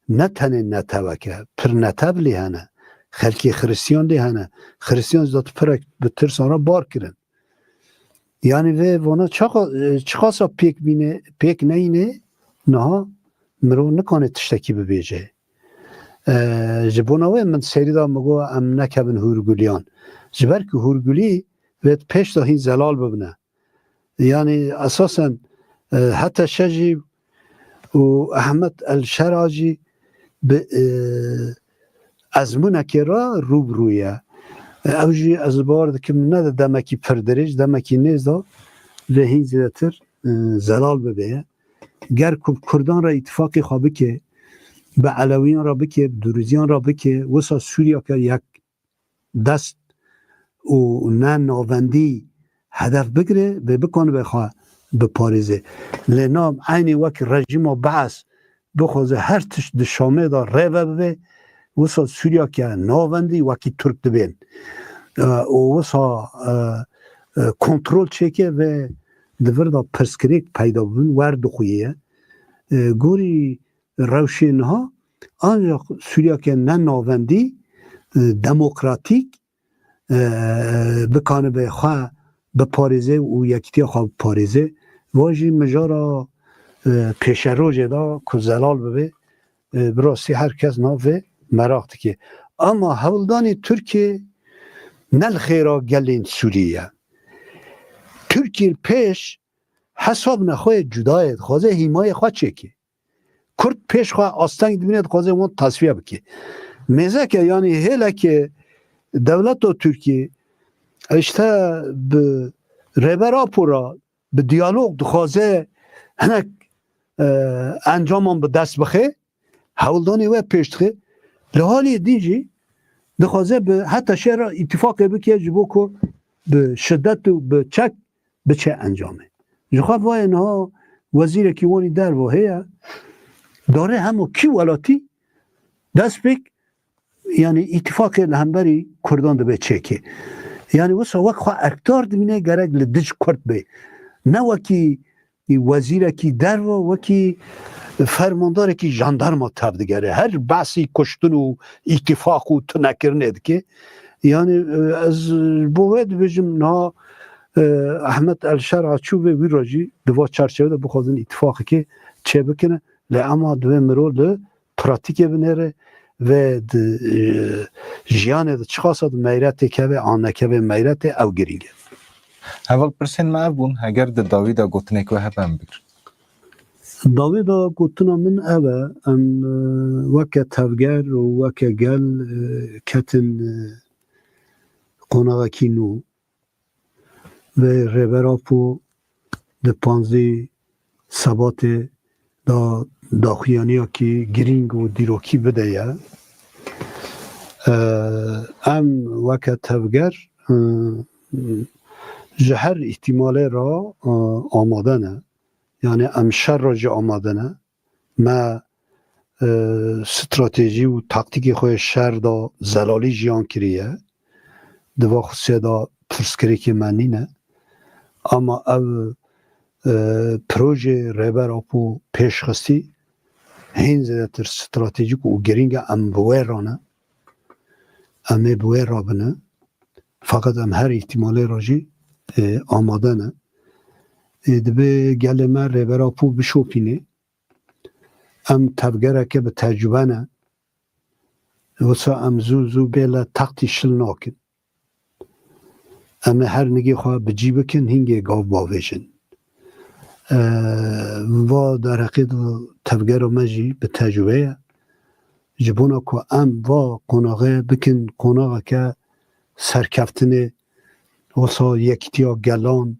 نتنه نتوه که پر نتب لیهنه خلک خریستیان لیهنه خریستیان زداد پرک به ترسان را بار کرن یعنی وانا چخواسا پیک بینه پیک نینه نه مرو نکانه تشتکی ببیجه جبوناوی من سری دا مگو ام نکبن هورگولیان جبر که هورگولی و پیش دا هین زلال ببنه یعنی اساسا حتی شجی و احمد الشراجی به ازمونه که را روبرویه اوجی از بارد که نه دمکی پردریج دمکی نیز دا و هین زیادتر زلال ببیه گر کردان را اتفاقی خوابه که به علویان را بکه دروزیان را بکه وسا سوریا که یک دست و نه ناوندی هدف بگیره به بکنه بخواه به پاریزه لنام عین وک رژیم و بعث بخوازه هر تش دشامه دا ریوه ببه وسا سوریا که ناوندی وکی ترک دبین و وسا کنترول چکه و دور دا پرسکریک پیدا ببین ورد خویه گوری روشین ها آنجا سوریا که نه ناوندی دموکراتیک بکانه به خواه بپارزه و یکیتی خواه بپارزه واجی مجارا پیش روژ دا که زلال ببه براستی هر کس نافه مراخت که اما هولدان ترکیه نل خیرا گلین سوریه ترکیه پیش حساب نخواه جدایت خواه حمایه خواه چه که کرد پیش خواه آستنگ دبینید خواه اون تصفیه بکی میزه که یعنی هیله که دولت و ترکیه اشته به ریبرا پورا به دیالوگ دخوازه هنک انجام به دست بخه هولدانی و پیشتخه لحالی دیجی دخوازه به حتی شهر اتفاق بکیه جبو که به شدت و به چک به چه انجامه جخواه وای اینها وزیر کیوانی در واهیه داره همو کی ولاتی دست بک یعنی اتفاق لهمبری کردان ده به چه که یعنی واسه وقت خواه اکتار دمینه گرگ لدج کرد به نه وکی وزیر کی در وکی فرماندار کی جاندارما تبدیگره هر بحثی کشتن و اتفاق و تنکرنه که یعنی از بوید بجم نه احمد الشرع چوبه وی راجی دوا چرچه ده بخوازن اتفاقی که چه بکنه اما دوی مرول پراتیک بنره و جیان ده چخاصد میرت که و آنکه و میرت او گرینگه اول پرسین ما بون اگر د داوید گوتنه که هم بکر داوید گوتنا من اوه ام وکه تفگر و وکه گل کتن قناغکی نو و ریبراپو ده پانزی ثبات دا داخیانی ها که گرینگ و دیروکی بده یا ام وکه تفگر جهر احتماله را آماده نه یعنی ام شر را جه آماده نه ما استراتژی و تاکتیکی خوی شر دا زلالی جیان کریه دوا خصیه دا پرسکری که منی نه اما او پروژه ریبر اپو پیش خستی هین زده تر استراتژیک و گرینگ ام بوی رانه ام بوی را بنه فقط ام هر احتمالی راجی آماده نه دبه گل من ریبر اپو بشوپینه ام تفگره که به تجربه نه وسا ام زو بیله تقتی شل ناکن ام هر نگی خواه بجی بکن هنگی گاو باویشن و در حقیقت تفگر و مجی به تجربه جبونا که ام و قناغه بکن قناغه که سرکفتن واسه یکتیا گلان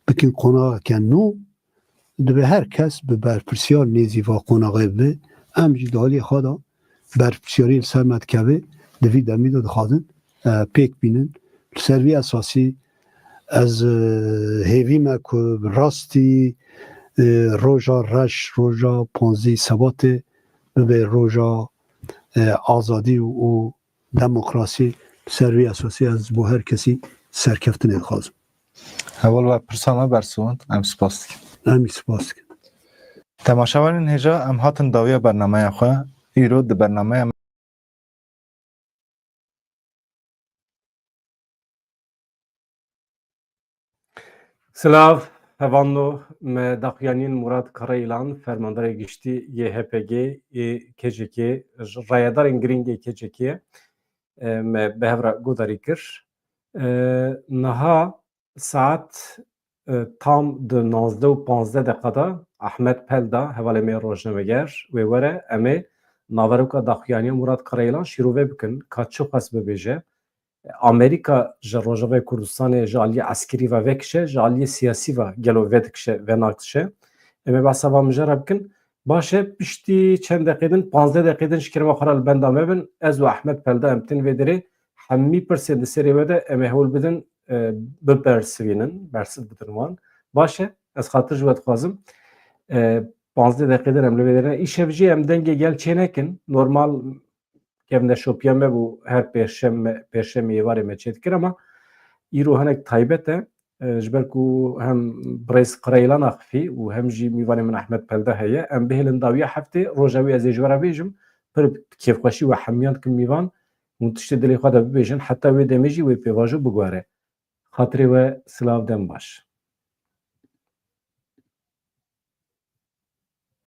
بکن قناغه که نو به هر کس به برپرسیار نیزی و قناغه به ام جدالی خوادا برپرسیاری سرمت که به دوی دمی داد خوادن پیک بینن سروی اساسی از هیوی ما که راستی روژا رش روژا پانزی ثبات به روژا آزادی و دموکراسی سروی اساسی از با هر کسی سرکفتن ادخواز اول و پرسانه برسوند ام سپاس امی سپاس کن تماشاوان هجا ام هاتن داوی برنامه خواه ایرو ده برنامه سلاف هفانو me daxuyanîn Murad Karayılan fermandara giştî yê HPG yê KCK rayadarên girîngê KCK me bi hevra gudarî kir niha saet tam di 19:15 da Ahmet Pelda hevalê rojnameger wê were em ê naveroka daxuyanî Murad Karayılan şîrove bikin ka çi xwest bibêje Amerika ji Rojavayê Kurdistanê ji aliyê eskerî ve vekişe ji aliyê siyasî ve gelo vedikişe ve nakişe em ê behsa van mijara bikin baş e piştî çend deqê din 15 deqê din ji kerema xwe re li benda me bin ez û Ahmet Pelda em tên vê derê hemî pirsê di serê we de em ê hewl bidin bibersivînin bersiv bidin wan baş e ez xatir ji we dixwazim 15 deqê din em li vê derê îşev jî em dengê gel çê nekin normal kevne şopiya me bû her pêşemê êvarê me çê dikir ama îro hinek taybet e ji ber ku hem Birêz Karayılan axivî û hem jî mîvanê min Ahmet Pelda heye em bihêlin dawiya heftê roja wê ez ê ji we re bêjim pir kêfxweşî û hemiyan dikim mîvan û tiştê dilê xwe de bibêjin heta wê demê jî wê pêvajo bigware. Xatirê we silav dem baş.